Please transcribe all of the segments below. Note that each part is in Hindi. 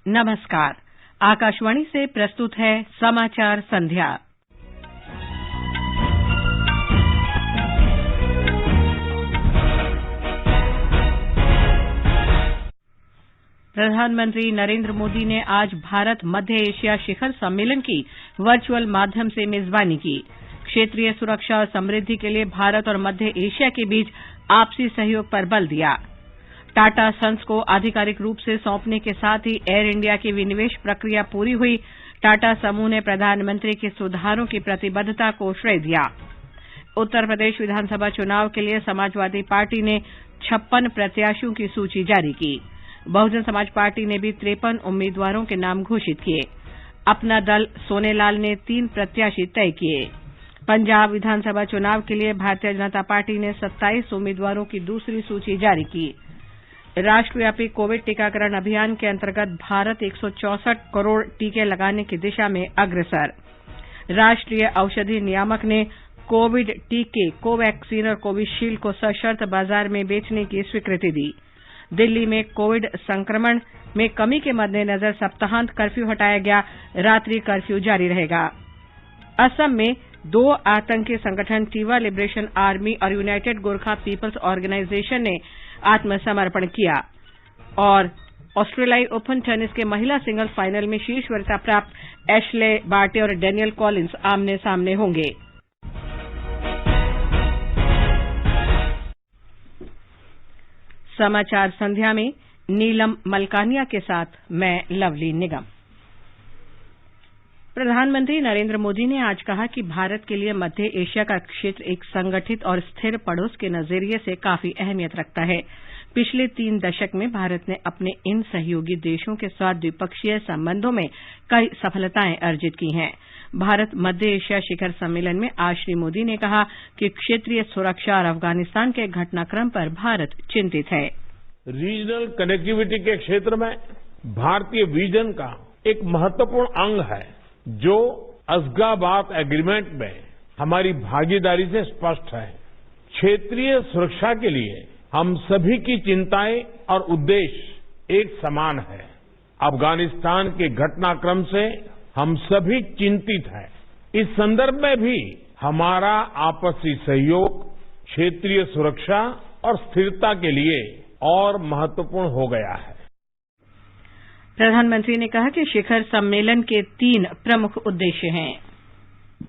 नमस्कार। आकाशवाणी से प्रस्तुत है समाचार संध्या। प्रधानमंत्री नरेंद्र मोदी ने आज भारत मध्य एशिया शिखर सम्मेलन की वर्चुअल माध्यम से मेजबानी की। क्षेत्रीय सुरक्षा और समृद्धि के लिए भारत और मध्य एशिया के बीच आपसी सहयोग पर बल दिया। टाटा सन्स को आधिकारिक रूप से सौंपने के साथ ही एयर इंडिया की विनिवेश प्रक्रिया पूरी हुई। टाटा समूह ने प्रधानमंत्री के सुधारों की प्रतिबद्धता को श्रेय दिया। उत्तर प्रदेश विधानसभा चुनाव के लिए समाजवादी पार्टी ने 56 प्रत्याशियों की सूची जारी की। बहुजन समाज पार्टी ने भी 53 उम्मीदवारों के नाम घोषित किए। अपना दल सोनेलाल ने 3 प्रत्याशी तय किए। पंजाब विधानसभा चुनाव के लिए भारतीय जनता पार्टी ने 27 उम्मीदवारों की दूसरी सूची जारी की। राष्ट्रव्यापी कोविड टीकाकरण अभियान के अंतर्गत भारत 164 करोड़ टीके लगाने की दिशा में अग्रसर। राष्ट्रीय औषधि नियामक ने कोविड टीके कोवैक्सीन और कोविशील्ड को सशर्त बाजार में बेचने की स्वीकृति दी। दिल्ली में कोविड संक्रमण में कमी के मद्देनजर सप्ताहांत कर्फ्यू हटाया गया। रात्रि कर्फ्यू जारी रहेगा। असम में 2 आतंकी संगठन टिवा लिबरेशन आर्मी और यूनाइटेड गोरखा पीपल्स ऑर्गेनाइजेशन ने आत्मसमर्पण किया। और ऑस्ट्रेलियाई ओपन टेनिस के महिला सिंगल्स फाइनल में शीर्ष वरीयता प्राप्त एशले बार्टे और डेनियल कॉलिंस आमने सामने होंगे। समाचार संध्या में नीलम मलकानिया के साथ मैं लवली निगम। प्रधानमंत्री नरेंद्र मोदी ने आज कहा कि भारत के लिए मध्य एशिया का क्षेत्र एक संगठित और स्थिर पड़ोस के नजरिए से काफी अहमियत रखता है। पिछले 3 दशक में भारत ने अपने इन सहयोगी देशों के साथ द्विपक्षीय संबंधों में कई सफलताएं अर्जित की हैं। भारत मध्य एशिया शिखर सम्मेलन में आज श्री मोदी ने कहा कि क्षेत्रीय सुरक्षा और अफगानिस्तान के घटनाक्रम पर भारत चिंतित है। रीजनल कनेक्टिविटी के क्षेत्र में भारतीय विजन का एक महत्वपूर्ण अंग है, जो अशगाबाद एग्रीमेंट में हमारी भागीदारी से स्पष्ट है। क्षेत्रीय सुरक्षा के लिए हम सभी की चिंताएं और उद्देश्य एक समान है। अफगानिस्तान के घटनाक्रम से हम सभी चिंतित हैं। इस संदर्भ में भी हमारा आपसी सहयोग क्षेत्रीय सुरक्षा और स्थिरता के लिए और महत्वपूर्ण हो गया है। प्रधानमंत्री ने कहा कि शिखर सम्मेलन के 3 प्रमुख उद्देश्य हैं।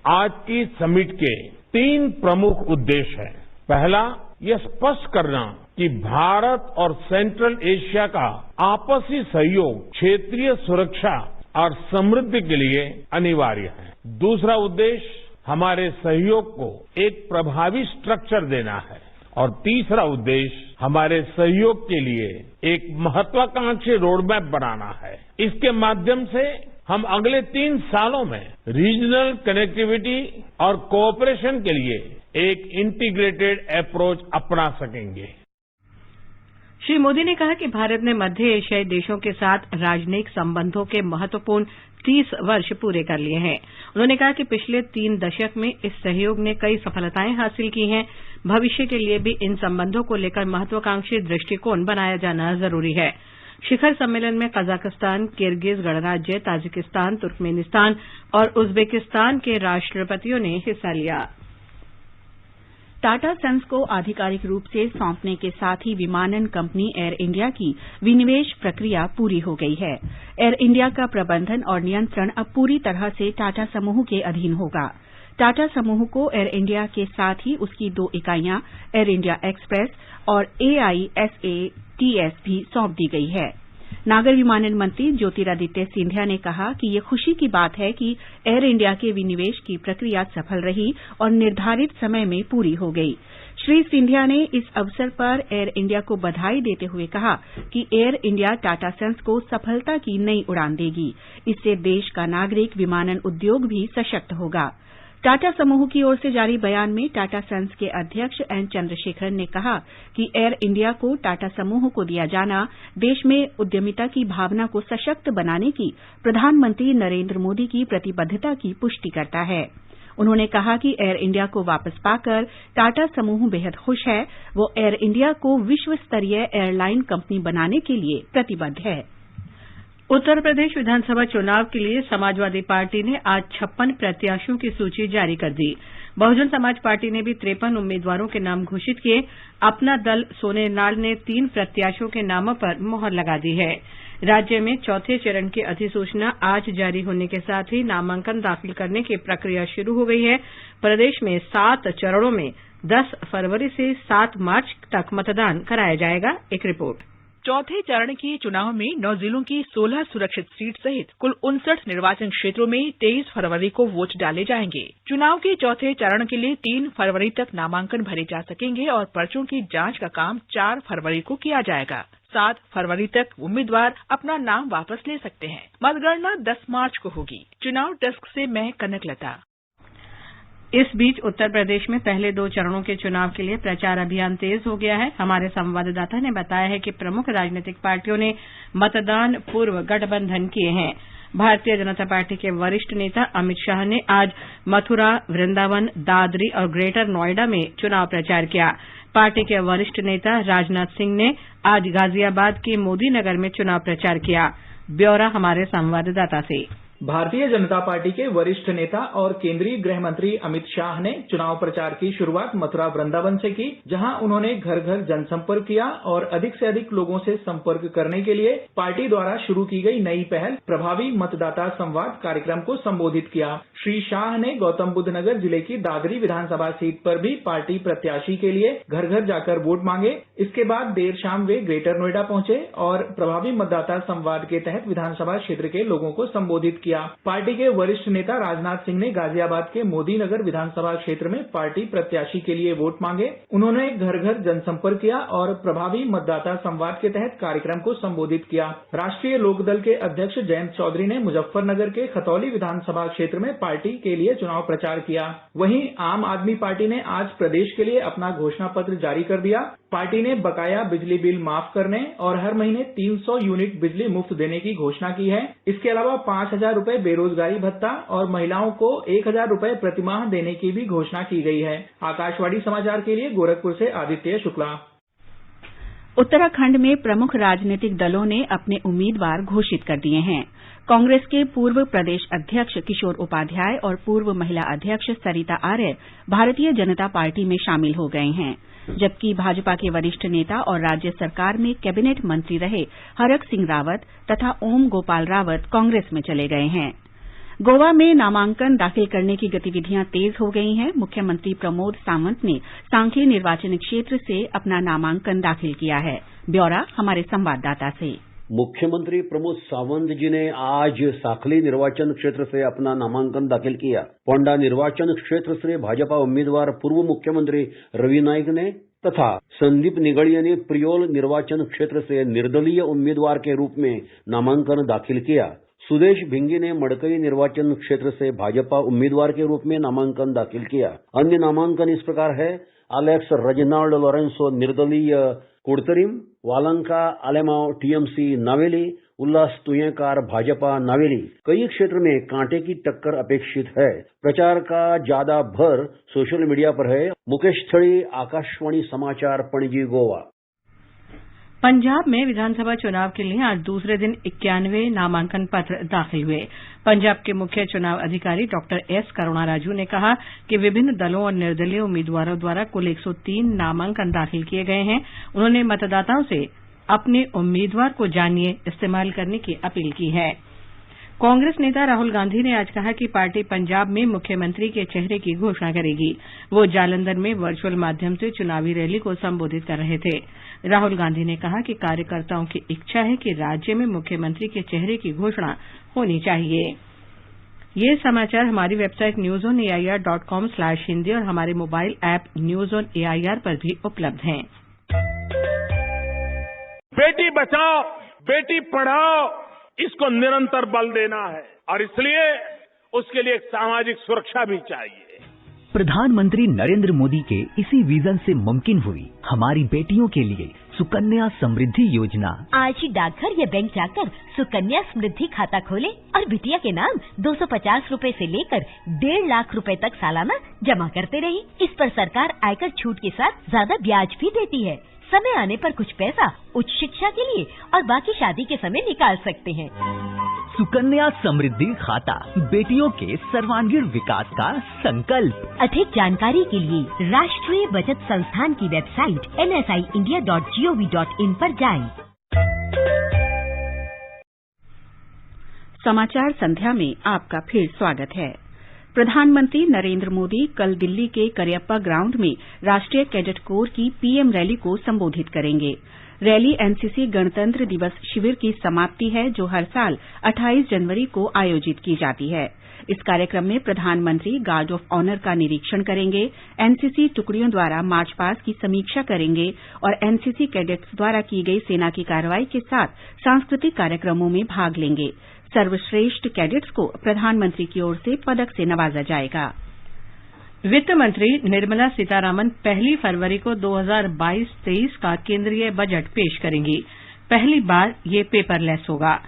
आज की समिट के 3 प्रमुख उद्देश्य हैं। पहला, यह स्पष्ट करना कि भारत और सेंट्रल एशिया का आपसी सहयोग क्षेत्रीय सुरक्षा और समृद्धि के लिए अनिवार्य है। दूसरा उद्देश्य, हमारे सहयोग को एक प्रभावी स्ट्रक्चर देना है। और तीसरा उद्देश्य, हमारे सहयोग के लिए एक महत्वाकांक्षी रोडमैप बनाना है। इसके माध्यम से हम अगले 3 सालों में रीजनल कनेक्टिविटी और कोऑपरेशन के लिए एक इंटीग्रेटेड अप्रोच अपना सकेंगे। श्री मोदी ने कहा कि भारत ने मध्य एशियाई देशों के साथ राजनयिक संबंधों के महत्वपूर्ण 30 वर्ष पूरे कर लिए हैं। उन्होंने कहा कि पिछले 3 दशक में इस सहयोग ने कई सफलताएं हासिल की हैं। भविष्य के लिए भी इन संबंधों को लेकर महत्वाकांक्षी दृष्टिकोण बनाया जाना जरूरी है। शिखर सम्मेलन में कजाकिस्तान, किर्गिज गणराज्य, ताजिकिस्तान, तुर्कमेनिस्तान और उज्बेकिस्तान के राष्ट्रपतियों ने हिस्सा लिया। टाटा सन्स को आधिकारिक रूप से सौंपने के साथ ही विमानन कंपनी एयर इंडिया की विनिवेश प्रक्रिया पूरी हो गई है। एयर इंडिया का प्रबंधन और नियंत्रण अब पूरी तरह से टाटा समूह के अधीन होगा। टाटा समूह को एयर इंडिया के साथ ही उसकी 2 इकाइयां एयर इंडिया एक्सप्रेस और AISATS भी सौंप दी गई है। नागर विमानन मंत्री ज्योतिरादित्य सिंधिया ने कहा कि ये खुशी की बात है कि एयर इंडिया के विनिवेश की प्रक्रिया सफल रही और निर्धारित समय में पूरी हो गई। श्री सिंधिया ने इस अवसर पर एयर इंडिया को बधाई देते हुए कहा कि एयर इंडिया टाटा सन्स को सफलता की नई उड़ान देगी। इससे देश का नागरिक विमानन उद्योग भी सशक्त होगा। टाटा समूह की ओर से जारी बयान में टाटा सन्स के अध्यक्ष एन चंद्रशेखर ने कहा कि एयर इंडिया को टाटा समूह को दिया जाना देश में उद्यमिता की भावना को सशक्त बनाने की प्रधानमंत्री नरेंद्र मोदी की प्रतिबद्धता की पुष्टि करता है। उन्होंने कहा कि एयर इंडिया को वापस पाकर टाटा समूह बेहद खुश है। वो एयर इंडिया को विश्व स्तरीय एयरलाइन कंपनी बनाने के लिए प्रतिबद्ध है। उत्तर प्रदेश विधानसभा चुनाव के लिए समाजवादी पार्टी ने आज 56 प्रत्याशियों की सूची जारी कर दी। बहुजन समाज पार्टी ने भी 53 उम्मीदवारों के नाम घोषित किए। अपना दल सोनेनाल ने 3 प्रत्याशियों के नामों पर मुहर लगा दी है। राज्य में चौथे चरण की अधिसूचना आज जारी होने के साथ ही नामांकन दाखिल करने की प्रक्रिया शुरू हो गई है। प्रदेश में 7 चरणों में 10 फरवरी से 7 मार्च तक मतदान कराया जाएगा। एक रिपोर्ट। चौथे चरण के चुनाव में 9 जिलों की 16 सुरक्षित सीट सहित कुल 59 निर्वाचन क्षेत्रों में 23 फरवरी को वोट डाले जाएंगे। चुनाव के चौथे चरण के लिए 3 फरवरी तक नामांकन भरे जा सकेंगे और पर्चों की जांच का काम 4 फरवरी को किया जाएगा। 7 फरवरी तक उम्मीदवार अपना नाम वापस ले सकते हैं। मतगणना 10 मार्च को होगी। चुनाव डेस्क से मैं कनकलता। इस बीच उत्तर प्रदेश में पहले 2 चरणों के चुनाव के लिए प्रचार अभियान तेज हो गया है। हमारे संवाददाता ने बताया है कि प्रमुख राजनीतिक पार्टियों ने मतदान पूर्व गठबंधन किए हैं। भारतीय जनता पार्टी के वरिष्ठ नेता अमित शाह ने आज मथुरा, वृंदावन, दादरी और ग्रेटर नोएडा में चुनाव प्रचार किया। पार्टी के वरिष्ठ नेता राजनाथ सिंह ने आज गाजियाबाद के मोदी नगर में चुनाव प्रचार किया। ब्यौरा हमारे संवाददाता से। भारतीय जनता पार्टी के वरिष्ठ नेता और केंद्रीय गृह मंत्री अमित शाह ने चुनाव प्रचार की शुरुआत मथुरा वृंदावन से की, जहां उन्होंने घर घर जनसंपर्क किया और अधिक से अधिक लोगों से संपर्क करने के लिए पार्टी द्वारा शुरू की गई नई पहल प्रभावी मतदाता संवाद कार्यक्रम को संबोधित किया। श्री शाह ने गौतम बुद्ध नगर जिले की दादरी विधानसभा सीट पर भी पार्टी प्रत्याशी के लिए घर घर जाकर वोट मांगे। इसके बाद देर शाम वे ग्रेटर नोएडा पहुंचे और प्रभावी मतदाता संवाद के तहत विधानसभा क्षेत्र के लोगों को संबोधित किया। पार्टी के वरिष्ठ नेता राजनाथ सिंह ने गाजियाबाद के मोदी नगर विधानसभा क्षेत्र में पार्टी प्रत्याशी के लिए वोट मांगे। उन्होंने घर घर जनसंपर्क किया और प्रभावी मतदाता संवाद के तहत कार्यक्रम को संबोधित किया। राष्ट्रीय लोकदल के अध्यक्ष जयंत चौधरी ने मुजफ्फरनगर के खतौली विधानसभा क्षेत्र में पार्टी के लिए चुनाव प्रचार किया। वहीं आम आदमी पार्टी ने आज प्रदेश के लिए अपना घोषणा पत्र जारी कर दिया। पार्टी ने बकाया बिजली बिल माफ करने और हर महीने 300 यूनिट बिजली मुफ्त देने की घोषणा की है। इसके अलावा 5,000 रुपए बेरोजगारी भत्ता और महिलाओं को 1,000 रुपए प्रतिमाह देने की भी घोषणा की गई है। आकाशवाणी समाचार के लिए गोरखपुर से आदित्य शुक्ला। उत्तराखंड में प्रमुख राजनीतिक दलों ने अपने उम्मीदवार घोषित कर दिए हैं। कांग्रेस के पूर्व प्रदेश अध्यक्ष किशोर उपाध्याय और पूर्व महिला अध्यक्ष सरिता आर्य भारतीय जनता पार्टी में शामिल हो गए हैं, जबकि भाजपा के वरिष्ठ नेता और राज्य सरकार में कैबिनेट मंत्री रहे हरक सिंह रावत तथा ओम गोपाल रावत कांग्रेस में चले गए हैं। गोवा में नामांकन दाखिल करने की गतिविधियां तेज हो गई हैं। मुख्यमंत्री प्रमोद सावंत ने सांखली निर्वाचन क्षेत्र से अपना नामांकन दाखिल किया है। ब्यौरा हमारे संवाददाता से। मुख्यमंत्री प्रमोद सावंत जी ने आज सांखली निर्वाचन क्षेत्र से अपना नामांकन दाखिल किया। पोंडा निर्वाचन क्षेत्र से भाजपा उम्मीदवार पूर्व मुख्यमंत्री रवि नाईक ने तथा संदीप निगड़िया ने प्रियोल निर्वाचन क्षेत्र से निर्दलीय उम्मीदवार के रूप में नामांकन दाखिल किया। सुदेश भिंगी ने मड़कई निर्वाचन क्षेत्र से भाजपा उम्मीदवार के रूप में नामांकन दाखिल किया। अन्य नामांकन इस प्रकार है: अलेक्स रेजिनाल्ड लोरेंसो निर्दलीय कुड़तरिम, वालंका आलेमाव टीएमसी नावेली, उल्लास तुयेकार भाजपा नावेली। कई क्षेत्र में कांटे की टक्कर अपेक्षित है। प्रचार का ज्यादा भर सोशल मीडिया पर है। मुकेश थड़ी, आकाशवाणी समाचार, पणजी, गोवा। पंजाब में विधानसभा चुनाव के लिए आज दूसरे दिन 91 नामांकन पत्र दाखिल हुए। पंजाब के मुख्य चुनाव अधिकारी डॉक्टर एस करुणा राजू ने कहा कि विभिन्न दलों और निर्दलीय उम्मीदवारों द्वारा कुल 103 नामांकन दाखिल किए गए हैं। उन्होंने मतदाताओं से अपने उम्मीदवार को जानिए, इस्तेमाल करने की अपील की है। कांग्रेस नेता राहुल गांधी ने आज कहा कि पार्टी पंजाब में मुख्यमंत्री के चेहरे की घोषणा करेगी। वो जालंधर में वर्चुअल माध्यम से चुनावी रैली को संबोधित कर रहे थे। राहुल गांधी ने कहा कि कार्यकर्ताओं की इच्छा है कि राज्य में मुख्यमंत्री के चेहरे की घोषणा होनी चाहिए। ये समाचार हमारी वेबसाइट newsonair.com/हिंदी और हमारे mobile app news on AIR पर भी उपलब्ध हैं। बेटी बचाओ, बेटी पढ़ाओ, इसको निरंतर बल देना है और इसलिए उसके लिए एक सामाजिक सुरक्षा भी चाहिए। प्रधानमंत्री नरेंद्र मोदी के इसी विजन से मुमकिन हुई हमारी बेटियों के लिए सुकन्या समृद्धि योजना। आज ही डाकघर या बैंक जाकर सुकन्या समृद्धि खाता खोले और बिटिया के नाम 250 रूपए से लेकर 1.5 लाख रूपए तक सालाना जमा करते रहिए। इस पर सरकार आयकर छूट के साथ ज्यादा ब्याज भी देती है। समय आने पर कुछ पैसा उच्च शिक्षा के लिए और बाकी शादी के समय निकाल सकते हैं। सुकन्या समृद्धि खाता, बेटियों के सर्वांगीण विकास का संकल्प। अधिक जानकारी के लिए राष्ट्रीय बचत संस्थान की वेबसाइट nsiindia.gov.in पर जाएं। समाचार संध्या में आपका फिर स्वागत है। प्रधानमंत्री नरेंद्र मोदी कल दिल्ली के करियप्पा ग्राउंड में राष्ट्रीय कैडेट कोर की पीएम रैली को संबोधित करेंगे। रैली एनसीसी गणतंत्र दिवस शिविर की समाप्ति है, जो हर साल 28 जनवरी को आयोजित की जाती है। इस कार्यक्रम में प्रधानमंत्री गार्ड ऑफ ऑनर का निरीक्षण करेंगे, एनसीसी टुकड़ियों द्वारा मार्च पास्ट की समीक्षा करेंगे और एनसीसी कैडेट्स द्वारा की गई सेना की कार्रवाई के साथ सांस्कृतिक कार्यक्रमों में भाग लेंगे। सर्वश्रेष्ठ कैडेट्स को प्रधानमंत्री की ओर से पदक से नवाजा जाएगा। वित्त मंत्री निर्मला सीतारामन 1 फरवरी को 2022-23 का केंद्रीय बजट पेश करेंगी। पहली बार ये पेपरलेस होगा।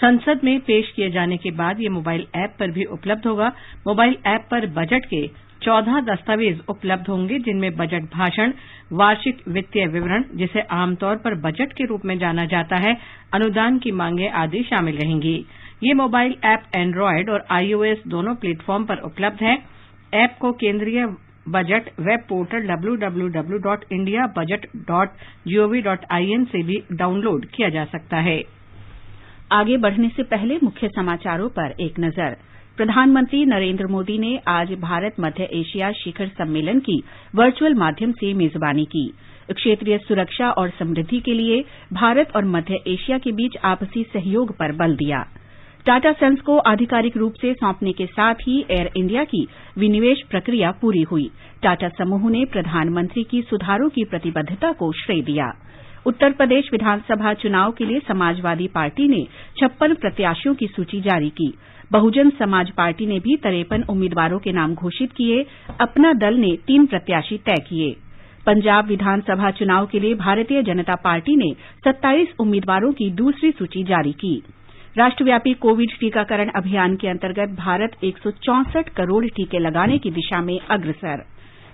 संसद में पेश किए जाने के बाद ये मोबाइल ऐप पर भी उपलब्ध होगा। मोबाइल ऐप पर बजट के 14 दस्तावेज उपलब्ध होंगे, जिनमें बजट भाषण, वार्षिक वित्तीय विवरण, जिसे आमतौर पर बजट के रूप में जाना जाता है, अनुदान की मांगें आदि शामिल रहेंगी। ये मोबाइल ऐप एंड्रॉयड और iOS दोनों प्लेटफॉर्म पर उपलब्ध है। ऐप को केंद्रीय बजट वेब पोर्टल www.indiabudget.gov.in से भी डाउनलोड किया जा सकता है। आगे बढ़ने से पहले मुख्य समाचारों पर एक नजर। प्रधानमंत्री नरेंद्र मोदी ने आज भारत मध्य एशिया शिखर सम्मेलन की वर्चुअल माध्यम से मेजबानी की। क्षेत्रीय सुरक्षा और समृद्धि के लिए भारत और मध्य एशिया के बीच आपसी सहयोग पर बल दिया। टाटा सन्स को आधिकारिक रूप से सौंपने के साथ ही एयर इंडिया की विनिवेश प्रक्रिया पूरी हुई। टाटा समूह ने प्रधानमंत्री की सुधारों की प्रतिबद्धता को श्रेय दिया। उत्तर प्रदेश विधानसभा चुनाव के लिए समाजवादी पार्टी ने 56 प्रत्याशियों की सूची जारी की। बहुजन समाज पार्टी ने भी 53 उम्मीदवारों के नाम घोषित किए। अपना दल ने 3 प्रत्याशी तय किए। पंजाब विधानसभा चुनाव के लिए भारतीय जनता पार्टी ने 27 उम्मीदवारों की दूसरी सूची जारी की। राष्ट्रव्यापी कोविड टीकाकरण अभियान के अंतर्गत भारत 164 करोड़ टीके लगाने की दिशा में अग्रसर।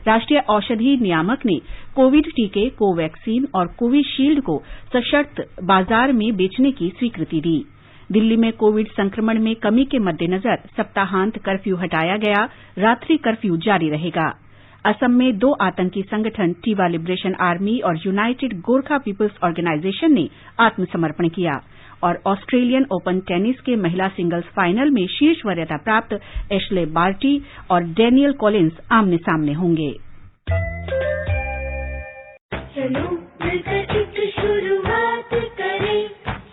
राष्ट्रीय औषधि नियामक ने कोविड टीके कोवैक्सीन और कोविशील्ड को सशर्त बाजार में बेचने की स्वीकृति दी। दिल्ली में कोविड संक्रमण में कमी के मद्देनजर सप्ताहांत कर्फ्यू हटाया गया। रात्रि कर्फ्यू जारी रहेगा। असम में 2 आतंकी संगठन टिवा लिबरेशन आर्मी और यूनाइटेड गोरखा पीपल्स ऑर्गेनाइजेशन ने आत्मसमर्पण किया। और ऑस्ट्रेलियन ओपन टेनिस के महिला सिंगल्स फाइनल में शीर्ष वरीयता प्राप्त एशले बार्टी और डेनियल कॉलिंस आमने सामने होंगे। चलो मिलकर एक शुरुआत करें,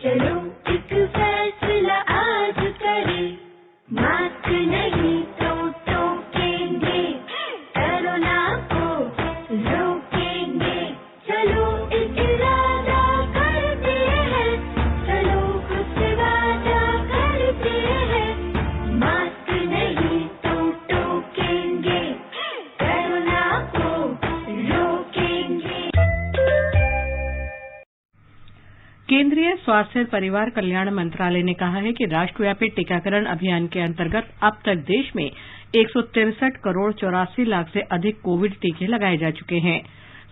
चलो एक फैसला आज करें, मास्क नहीं तो टोकेंगे, कोरोना को रोकेंगे, चलो एक इरादा करते हैं, चलो कुछ वादा करते हैं, मास्क नहीं तो टोकेंगे, कोरोना को रोकेंगे। केंद्रीय स्वास्थ्य और परिवार कल्याण मंत्रालय ने कहा है कि राष्ट्रव्यापी टीकाकरण अभियान के अंतर्गत अब तक देश में 163 करोड़ 84 लाख से अधिक कोविड टीके लगाए जा चुके हैं।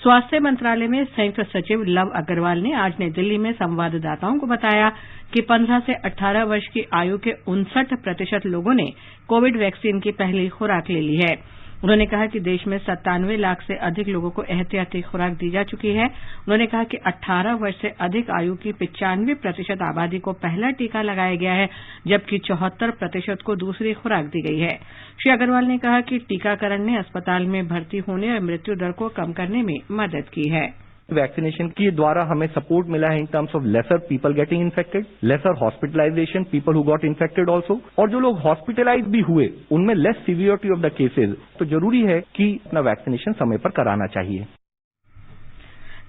स्वास्थ्य मंत्रालय में संयुक्त सचिव लव अग्रवाल ने आज नई दिल्ली में संवाददाताओं को बताया कि 15 से 18 वर्ष की आयु के 59% लोगों ने कोविड वैक्सीन की पहली खुराक ले ली है। उन्होंने कहा कि देश में 97 लाख से अधिक लोगों को एहतियाती खुराक दी जा चुकी है। उन्होंने कहा कि 18 वर्ष से अधिक आयु की 95% आबादी को पहला टीका लगाया गया है, जबकि 74% को दूसरी खुराक दी गई है। श्री अग्रवाल ने कहा कि टीकाकरण ने अस्पताल में भर्ती होने और मृत्यु दर को कम करने में मदद की है। वैक्सीनेशन के द्वारा हमें सपोर्ट मिला है in terms of lesser people getting infected, lesser hospitalisation, people who got infected also, और जो लोग हॉस्पिटलाइज भी हुए उनमें less severity of the cases. तो जरूरी है कि अपना वैक्सीनेशन समय पर कराना चाहिए।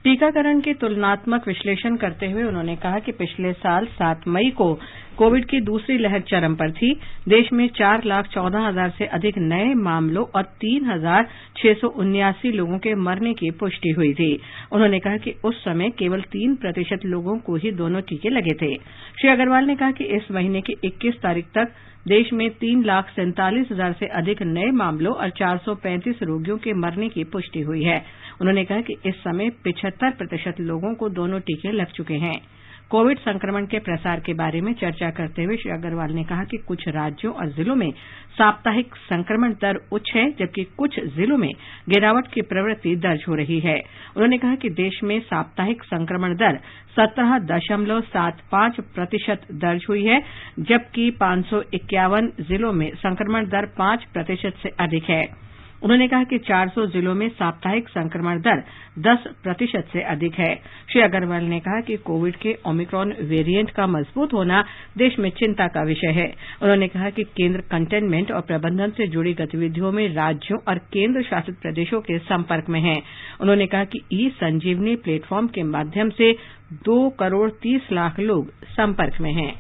टीकाकरण के तुलनात्मक विश्लेषण करते हुए उन्होंने कहा कि पिछले साल 7 मई को कोविड की दूसरी लहर चरम पर थी। देश में 4,14,000 से अधिक नए मामलों और 3,679 लोगों के मरने की पुष्टि हुई थी। उन्होंने कहा कि उस समय केवल 3% लोगों को ही दोनों टीके लगे थे। श्री अग्रवाल ने कहा कि इस महीने की 21 तारीख तक देश में 3,47,000 से अधिक नए मामलों और 435 रोगियों के मरने की पुष्टि हुई है। उन्होंने कहा कि इस समय 75% लोगों को दोनों टीके लग चुके हैं। कोविड संक्रमण के प्रसार के बारे में चर्चा करते हुए श्री अग्रवाल ने कहा कि कुछ राज्यों और जिलों में साप्ताहिक संक्रमण दर उच्च है, जबकि कुछ जिलों में गिरावट की प्रवृत्ति दर्ज हो रही है। उन्होंने कहा कि देश में साप्ताहिक संक्रमण दर 17.75% दर्ज हुई है, जबकि 551 जिलों में संक्रमण दर 5% से अधिक है। उन्होंने कहा कि 400 जिलों में साप्ताहिक संक्रमण दर 10% से अधिक है। श्री अग्रवाल ने कहा कि कोविड के ओमिक्रॉन वेरिएंट का मजबूत होना देश में चिंता का विषय है। उन्होंने कहा कि केंद्र कंटेनमेंट और प्रबंधन से जुड़ी गतिविधियों में राज्यों और केंद्र शासित प्रदेशों के संपर्क में है। उन्होंने कहा कि ई संजीवनी प्लेटफॉर्म के माध्यम से 2,30,00,000 लोग संपर्क में हैं।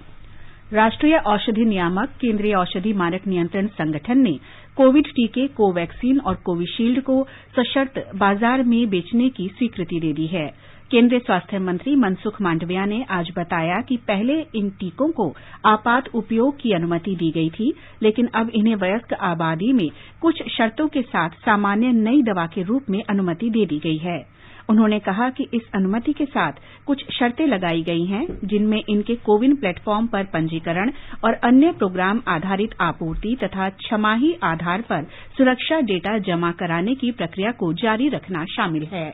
राष्ट्रीय औषधि नियामक केंद्रीय औषधि मानक नियंत्रण संगठन ने कोविड टीके कोवैक्सीन और कोविशील्ड को सशर्त बाजार में बेचने की स्वीकृति दे दी है। केंद्रीय स्वास्थ्य मंत्री मनसुख मांडविया ने आज बताया कि पहले इन टीकों को आपात उपयोग की अनुमति दी गई थी, लेकिन अब इन्हें वयस्क आबादी में कुछ शर्तों के साथ सामान्य नई दवा के रूप में अनुमति दे दी गई है। उन्होंने कहा कि इस अनुमति के साथ कुछ शर्तें लगाई गई हैं, जिनमें इनके कोविन प्लेटफॉर्म पर पंजीकरण और अन्य प्रोग्राम आधारित आपूर्ति तथा छमाही आधार पर सुरक्षा डेटा जमा कराने की प्रक्रिया को जारी रखना शामिल है।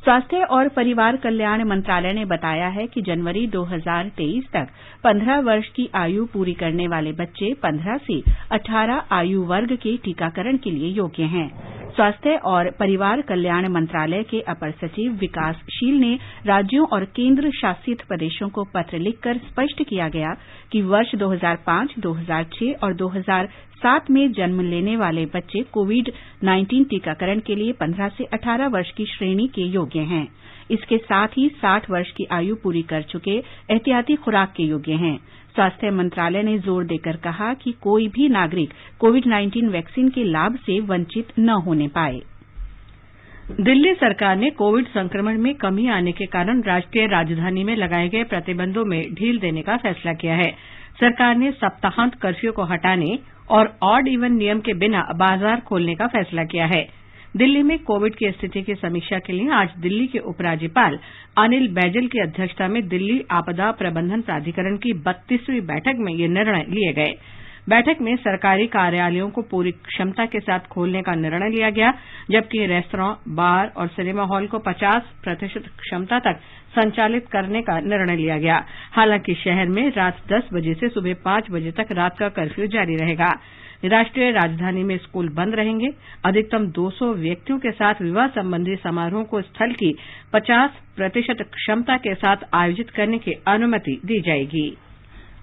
स्वास्थ्य और परिवार कल्याण मंत्रालय ने बताया है कि जनवरी 2023 तक 15 वर्ष की आयु पूरी करने वाले बच्चे 15 से 18 आयु वर्ग के टीकाकरण के लिए योग्य हैं। स्वास्थ्य और परिवार कल्याण मंत्रालय के अपर सचिव विकासशील ने राज्यों और केंद्र शासित प्रदेशों को पत्र लिखकर स्पष्ट किया गया कि वर्ष 2005, 2006 और 2007 में जन्म लेने वाले बच्चे कोविड-19 टीकाकरण के लिए 15 से 18 वर्ष की श्रेणी के योग्य हैं। इसके साथ ही 60 वर्ष की आयु पूरी कर चुके एहतियाती खुराक के योग्य हैं। स्वास्थ्य मंत्रालय ने जोर देकर कहा कि कोई भी नागरिक कोविड-19 वैक्सीन के लाभ से वंचित न होने पाए। दिल्ली सरकार ने कोविड संक्रमण में कमी आने के कारण राष्ट्रीय राजधानी में लगाए गए प्रतिबंधों में ढील देने का फैसला किया है। सरकार ने सप्ताहांत कर्फ्यू को हटाने और ऑड इवन नियम के बिना बाजार खोलने का फैसला किया है। दिल्ली में कोविड की स्थिति की समीक्षा के लिए आज दिल्ली के उपराज्यपाल अनिल बैजल की अध्यक्षता में दिल्ली आपदा प्रबंधन प्राधिकरण की 32वीं बैठक में ये निर्णय लिए गए। बैठक में सरकारी कार्यालयों को पूरी क्षमता के साथ खोलने का निर्णय लिया गया, जबकि रेस्तरां, बार और सिनेमा हॉल को 50% क्षमता तक संचालित करने का निर्णय लिया गया। हालांकि शहर में रात 10 बजे से सुबह 5 बजे तक रात का कर्फ्यू जारी रहेगा। राष्ट्रीय राजधानी में स्कूल बंद रहेंगे। अधिकतम 200 व्यक्तियों के साथ विवाह संबंधी समारोह को स्थल की 50% क्षमता के साथ आयोजित करने की अनुमति दी जाएगी।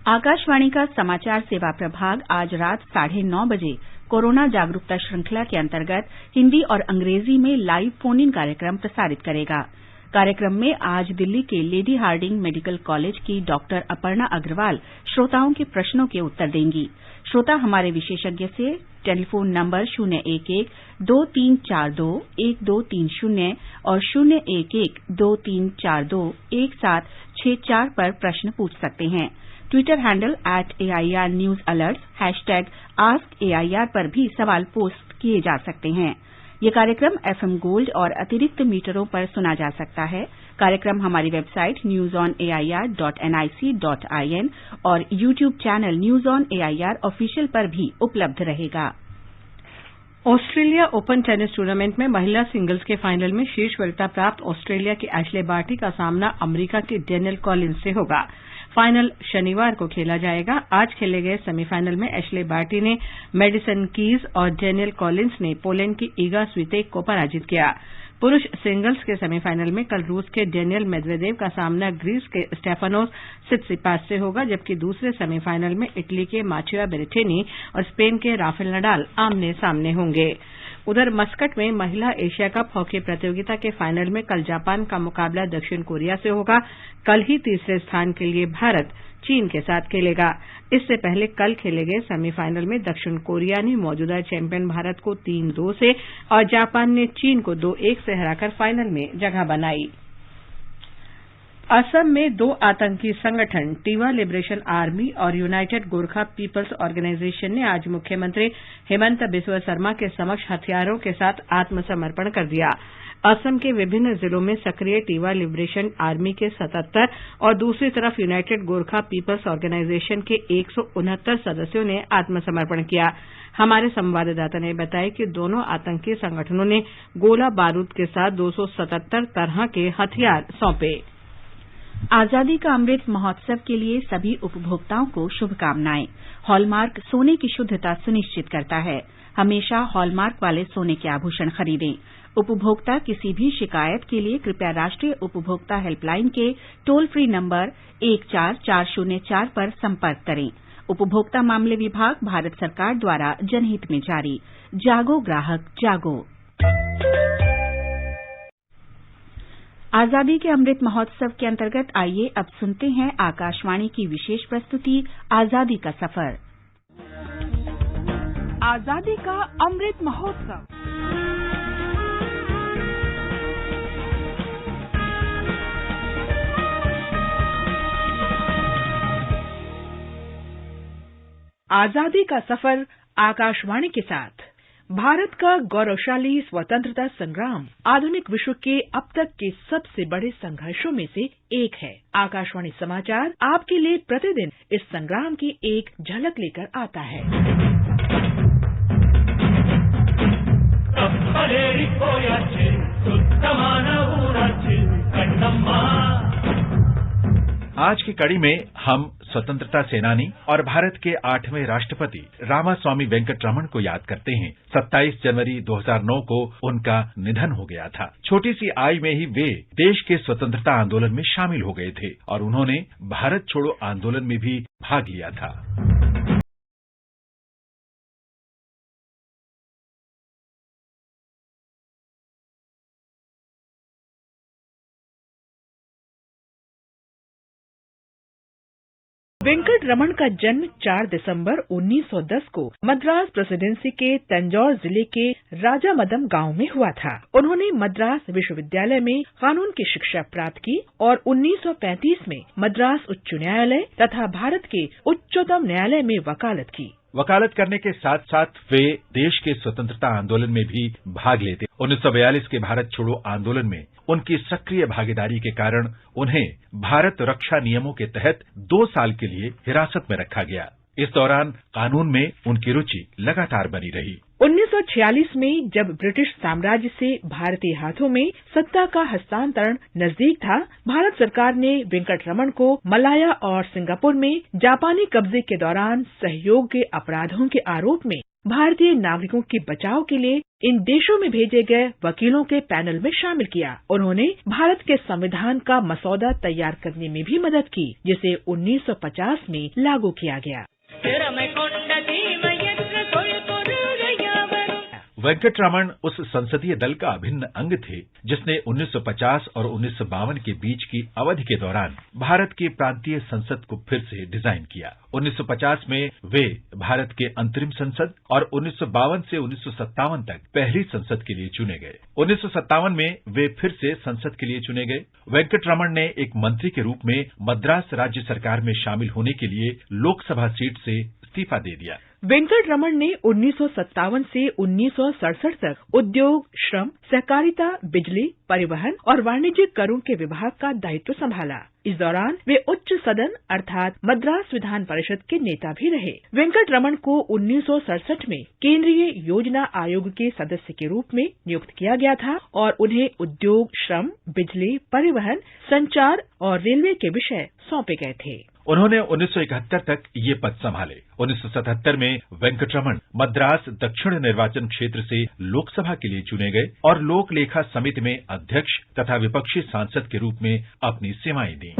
आकाशवाणी का समाचार सेवा प्रभाग आज रात 9:30 बजे कोरोना जागरूकता श्रृंखला के अंतर्गत हिन्दी और अंग्रेजी में लाइव फोन इन कार्यक्रम प्रसारित करेगा। कार्यक्रम में आज दिल्ली के लेडी हार्डिंग मेडिकल कॉलेज की डॉक्टर अपर्णा अग्रवाल श्रोताओं के प्रश्नों के उत्तर देंगी। श्रोता हमारे विशेषज्ञ से टेलीफोन नंबर 011-2342-1230 और 011-2342-1764 पर प्रश्न पूछ सकते हैं। Twitter handle @AIR News Alerts #AskAIR पर भी सवाल पोस्ट किए जा सकते हैं। ये कार्यक्रम FM गोल्ड और अतिरिक्त मीटरों पर सुना जा सकता है। कार्यक्रम हमारी वेबसाइट newsonair.nic.in और YouTube channel news on AIR official पर भी उपलब्ध रहेगा। ऑस्ट्रेलिया ओपन टेनिस टूर्नामेंट में महिला सिंगल्स के फाइनल में शीर्ष वरीयता प्राप्त ऑस्ट्रेलिया की एश्ले बार्टी का सामना अमेरिका के डेनियल कॉलिंस से होगा। फाइनल शनिवार को खेला जाएगा। आज खेले गए सेमीफाइनल में एश्ले बार्टी ने मेडिसन कीज और डेनियल कॉलिंस ने पोलैंड की ईगा स्वितेक को पराजित किया। पुरुष सिंगल्स के सेमीफाइनल में कल रूस के डेनियल मेदवेदेव का सामना ग्रीस के स्टेफानोस सित्सिपास से होगा, जबकि दूसरे सेमीफाइनल में इटली के माचिया बेरेटिनी और स्पेन के राफेल नडाल आमने सामने होंगे। उधर मस्कट में महिला एशिया कप हॉकी प्रतियोगिता के फाइनल में कल जापान का मुकाबला दक्षिण कोरिया से होगा। कल ही तीसरे स्थान के लिए भारत चीन के साथ खेलेगा। इससे पहले कल खेले गए सेमीफाइनल में दक्षिण कोरिया ने मौजूदा चैंपियन भारत को 3-2 से और जापान ने चीन को 2-1 से हराकर फाइनल में जगह बनाई। असम में 2 आतंकी संगठन टिवा लिबरेशन आर्मी और यूनाइटेड गोरखा पीपल्स ऑर्गेनाइजेशन ने आज मुख्यमंत्री हेमंत बिस्वा शर्मा के समक्ष हथियारों के साथ आत्मसमर्पण कर दिया। असम के विभिन्न जिलों में सक्रिय टिवा लिबरेशन आर्मी के 77 और दूसरी तरफ यूनाइटेड गोरखा पीपल्स ऑर्गेनाइजेशन के 169 सदस्यों ने आत्मसमर्पण किया। हमारे संवाददाता ने बताया कि दोनों आतंकी संगठनों ने गोला बारूद के साथ 277 तरह के हथियार सौंपे। आजादी का अमृत महोत्सव के लिए सभी उपभोक्ताओं को शुभकामनाएं। हॉलमार्क सोने की शुद्धता सुनिश्चित करता है। हमेशा हॉलमार्क वाले सोने के आभूषण खरीदें। उपभोक्ता किसी भी शिकायत के लिए कृपया राष्ट्रीय उपभोक्ता हेल्पलाइन के टोल फ्री नंबर 14404 पर संपर्क करें। उपभोक्ता मामले विभाग, भारत सरकार द्वारा जनहित में जारी। जागो ग्राहक जागो। आजादी के अमृत महोत्सव के अंतर्गत आइए अब सुनते हैं आकाशवाणी की विशेष प्रस्तुति आजादी का सफर। आजादी का अमृत महोत्सव। आजादी का सफर आकाशवाणी के साथ। भारत का गौरवशाली स्वतंत्रता संग्राम आधुनिक विश्व के अब तक के सबसे बड़े संघर्षों में से एक है। आकाशवाणी समाचार आपके लिए प्रतिदिन इस संग्राम की एक झलक लेकर आता है। आज की कड़ी में हम स्वतंत्रता सेनानी और भारत के 8वें राष्ट्रपति रामास्वामी वेंकटरमण को याद करते हैं। 27 जनवरी 2009 को उनका निधन हो गया था। छोटी सी आयु में ही वे देश के स्वतंत्रता आंदोलन में शामिल हो गए थे और उन्होंने भारत छोड़ो आंदोलन में भी भाग लिया था। वेंकटरमण का जन्म 4 दिसंबर 1910 को मद्रास प्रेसिडेंसी के तंजौर जिले के राजामदम गांव में हुआ था। उन्होंने मद्रास विश्वविद्यालय में कानून की शिक्षा प्राप्त की और 1935 में मद्रास उच्च न्यायालय तथा भारत के उच्चतम न्यायालय में वकालत की। वकालत करने के साथ साथ वे देश के स्वतंत्रता आंदोलन में भी भाग लेते। 1942 के भारत छोड़ो आंदोलन में उनकी सक्रिय भागीदारी के कारण उन्हें भारत रक्षा नियमों के तहत 2 साल के लिए हिरासत में रखा गया। इस दौरान कानून में उनकी रुचि लगातार बनी रही। 1946 में जब ब्रिटिश साम्राज्य से भारतीय हाथों में सत्ता का हस्तांतरण नजदीक था, भारत सरकार ने वेंकटरमण को मलाया और सिंगापुर में जापानी कब्जे के दौरान सहयोग के अपराधों के आरोप में भारतीय नागरिकों के बचाव के लिए इन देशों में भेजे गए वकीलों के पैनल में शामिल किया। उन्होंने भारत के संविधान का मसौदा तैयार करने में भी मदद की, जिसे 1950 में लागू किया गया। वेंकटरमण उस संसदीय दल का अभिन्न अंग थे जिसने 1950 और 1952 के बीच की अवधि के दौरान भारत की प्रांतीय संसद को फिर से डिजाइन किया। 1950 में वे भारत के अंतरिम संसद और 1952 से 1957 तक पहली संसद के लिए चुने गए। 1957 में वे फिर से संसद के लिए चुने गए। वेंकटरमण ने एक मंत्री के रूप में मद्रास राज्य सरकार में शामिल होने के लिए लोकसभा सीट से इस्तीफा दे दिया। वेंकटरमण ने 1957 से 1967 तक उद्योग, श्रम, सहकारिता, बिजली, परिवहन और वाणिज्यिक करों के विभाग का दायित्व संभाला। इस दौरान वे उच्च सदन अर्थात मद्रास विधान परिषद के नेता भी रहे। वेंकटरमण को 1967 में केंद्रीय योजना आयोग के सदस्य के रूप में नियुक्त किया गया था और उन्हें उद्योग, श्रम, बिजली, परिवहन, संचार और रेलवे के विषय सौंपे गए थे। उन्होंने 1971 तक ये पद संभाले। 1977 में वेंकटरमण मद्रास दक्षिण निर्वाचन क्षेत्र से लोकसभा के लिए चुने गए और लोक लेखा समिति में अध्यक्ष तथा विपक्षी सांसद के रूप में अपनी सेवाएं दी।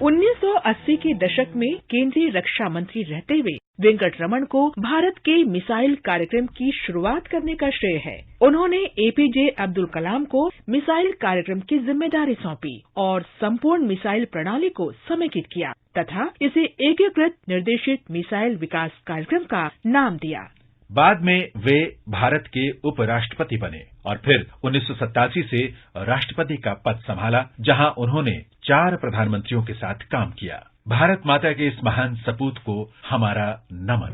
1980 के दशक में केंद्रीय रक्षा मंत्री रहते हुए वेंकट रमन को भारत के मिसाइल कार्यक्रम की शुरुआत करने का श्रेय है। उन्होंने एपीजे अब्दुल कलाम को मिसाइल कार्यक्रम की जिम्मेदारी सौंपी और संपूर्ण मिसाइल प्रणाली को समेकित किया तथा इसे एकीकृत निर्देशित मिसाइल विकास कार्यक्रम का नाम दिया। बाद में वे भारत के उपराष्ट्रपति बने और फिर 1987 से राष्ट्रपति का पद संभाला, जहां उन्होंने 4 प्रधानमंत्रियों के साथ काम किया। भारत माता के इस महान सपूत को हमारा नमन।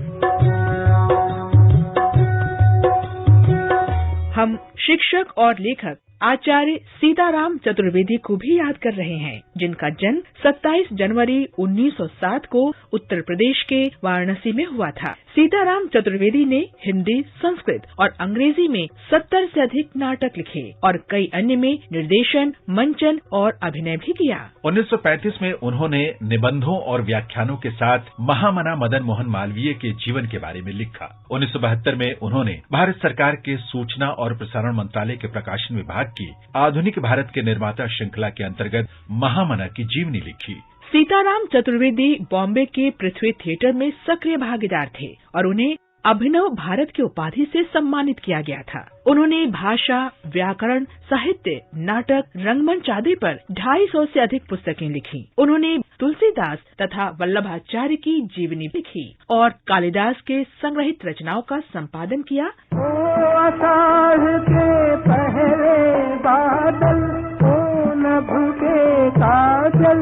हम शिक्षक और लेखक आचार्य सीताराम चतुर्वेदी को भी याद कर रहे हैं, जिनका जन्म 27 जनवरी 1907 को उत्तर प्रदेश के वाराणसी में हुआ था। सीताराम चतुर्वेदी ने हिंदी, संस्कृत और अंग्रेजी में 70 से अधिक नाटक लिखे और कई अन्य में निर्देशन, मंचन और अभिनय भी किया। 1935 में उन्होंने निबंधों और व्याख्यानों के साथ महामना मदन मोहन मालवीय के जीवन के बारे में लिखा। 1972 में उन्होंने भारत सरकार के सूचना और प्रसारण मंत्रालय के प्रकाशन विभाग की आधुनिक भारत के निर्माता श्रृंखला के अंतर्गत महामना की जीवनी लिखी। सीताराम चतुर्वेदी बॉम्बे के पृथ्वी थिएटर में सक्रिय भागीदार थे और उन्हें अभिनव भारत की उपाधि से सम्मानित किया गया था। उन्होंने भाषा, व्याकरण, साहित्य, नाटक, रंगमंच आदि पर 250 से अधिक पुस्तकें लिखी। उन्होंने तुलसीदास तथा वल्लभाचार्य की जीवनी लिखी और कालिदास के संग्रहित रचनाओं का संपादन किया। आषाढ़ के पहले बादल नभ के काजल,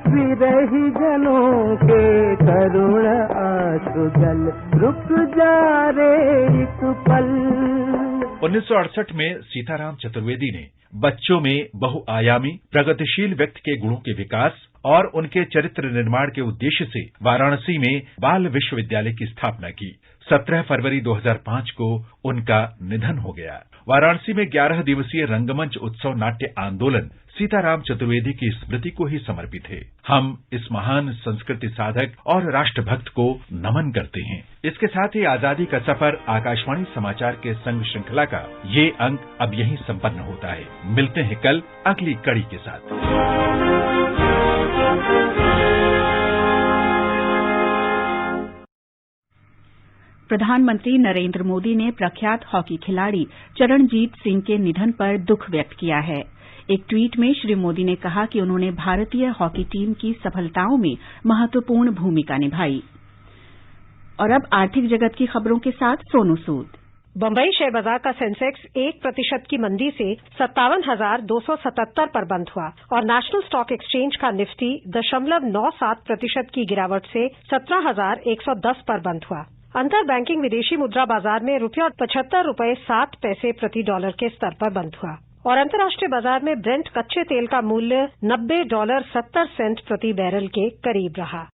विरही जनों के करुण आंसू जल, रुक जा रे एक पल। 1968 में सीताराम चतुर्वेदी ने बच्चों में बहुआयामी प्रगतिशील व्यक्ति के गुणों के विकास और उनके चरित्र निर्माण के उद्देश्य से वाराणसी में बाल विश्वविद्यालय की स्थापना की। 17 फरवरी 2005 को उनका निधन हो गया। वाराणसी में 11 दिवसीय रंगमंच उत्सव नाट्य आंदोलन सीताराम चतुर्वेदी की स्मृति को ही समर्पित है। हम इस महान संस्कृति साधक और राष्ट्रभक्त को नमन करते हैं। इसके साथ ही आजादी का सफर आकाशवाणी समाचार के संग श्रृंखला का ये अंक अब यहीं संपन्न होता है। मिलते हैं कल अगली कड़ी के साथ। प्रधानमंत्री नरेंद्र मोदी ने प्रख्यात हॉकी खिलाड़ी चरणजीत सिंह के निधन पर दुख व्यक्त किया है। एक ट्वीट में श्री मोदी ने कहा कि उन्होंने भारतीय हॉकी टीम की सफलताओं में महत्वपूर्ण भूमिका निभाई। और अब आर्थिक जगत की खबरों के साथ सोनू सूद। बंबई शेयर बाजार का सेंसेक्स 1% की मंदी से 57,277 पर बंद हुआ और नेशनल स्टॉक एक्सचेंज का निफ्टी 0.97% की गिरावट से 17,110 पर बंद हुआ। अंतर बैंकिंग विदेशी मुद्रा बाजार में ₹75.07 प्रति डॉलर के स्तर पर बंद हुआ और अंतर्राष्ट्रीय बाजार में ब्रेंट कच्चे तेल का मूल्य $90.70 प्रति बैरल के करीब रहा।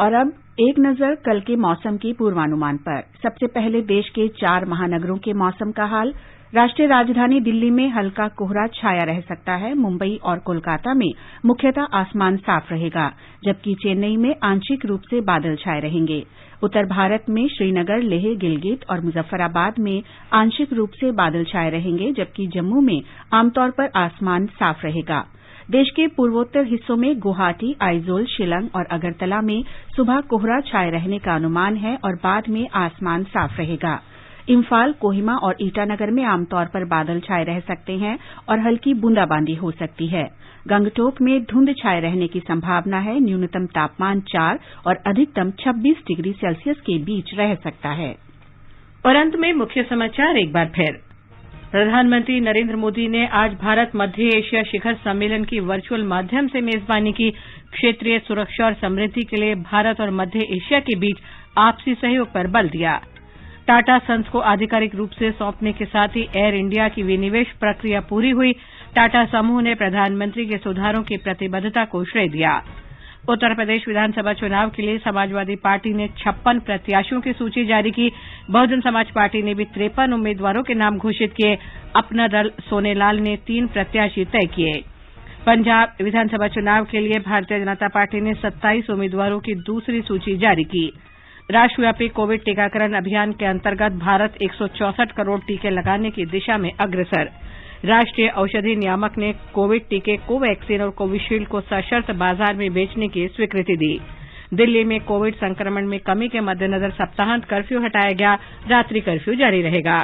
और अब एक नजर कल के मौसम की पूर्वानुमान पर। सबसे पहले देश के 4 महानगरों के मौसम का हाल। राष्ट्रीय राजधानी दिल्ली में हल्का कोहरा छाया रह सकता है। मुंबई और कोलकाता में मुख्यतः आसमान साफ रहेगा, जबकि चेन्नई में आंशिक रूप से बादल छाए रहेंगे। उत्तर भारत में श्रीनगर, लेह, गिलगित और मुजफ्फराबाद में आंशिक रूप से बादल छाए रहेंगे, जबकि जम्मू में आमतौर पर आसमान साफ रहेगा। देश के पूर्वोत्तर हिस्सों में गुवाहाटी, आइजोल, शिलंग और अगरतला में सुबह कोहरा छाए रहने का अनुमान है और बाद में आसमान साफ रहेगा। इम्फाल, कोहिमा और ईटानगर में आमतौर पर बादल छाए रह सकते हैं और हल्की बूंदाबांदी हो सकती है। गंगटोक में धुंध छाए रहने की संभावना है। न्यूनतम तापमान 4 और अधिकतम 26 डिग्री सेल्सियस के बीच रह सकता है। और अंत में मुख्य समाचार एक बार फिर। प्रधानमंत्री नरेंद्र मोदी ने आज भारत मध्य एशिया शिखर सम्मेलन की वर्चुअल माध्यम से मेजबानी की। क्षेत्रीय सुरक्षा और समृद्धि के लिए भारत और मध्य एशिया के बीच आपसी सहयोग पर बल दिया। टाटा सन्स को आधिकारिक रूप से सौंपने के साथ ही एयर इंडिया की विनिवेश प्रक्रिया पूरी हुई। टाटा समूह ने प्रधानमंत्री के सुधारों की प्रतिबद्धता को श्रेय दिया। उत्तर प्रदेश विधानसभा चुनाव के लिए समाजवादी पार्टी ने 56 प्रत्याशियों की सूची जारी की। बहुजन समाज पार्टी ने भी 53 उम्मीदवारों के नाम घोषित किए। अपना दल सोनेलाल ने 3 प्रत्याशी तय किए। पंजाब विधानसभा चुनाव के लिए भारतीय जनता पार्टी ने 27 उम्मीदवारों की दूसरी सूची जारी की। राष्ट्रव्यापी कोविड टीकाकरण अभियान के अंतर्गत भारत 164 करोड़ टीके लगाने की दिशा में अग्रसर। राष्ट्रीय औषधि नियामक ने कोविड टीके कोवैक्सीन और कोविशील्ड को सशर्त बाजार में बेचने की स्वीकृति दी। दिल्ली में कोविड संक्रमण में कमी के मद्देनजर सप्ताहांत कर्फ्यू हटाया गया, रात्रि कर्फ्यू जारी रहेगा।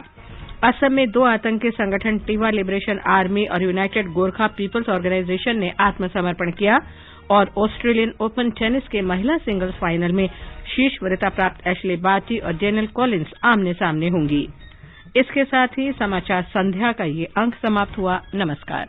असम में 2 आतंकी संगठन टिवा लिबरेशन आर्मी और यूनाइटेड गोरखा पीपल्स ऑर्गेनाइजेशन ने आत्मसमर्पण किया और ऑस्ट्रेलियन ओपन टेनिस के महिला सिंगल्स फाइनल में शीर्ष वरीयता प्राप्त एशले बार्टी और डेनियल कॉलिंस आमने सामने होंगी। इसके साथ ही समाचार संध्या का ये अंक समाप्त हुआ। नमस्कार।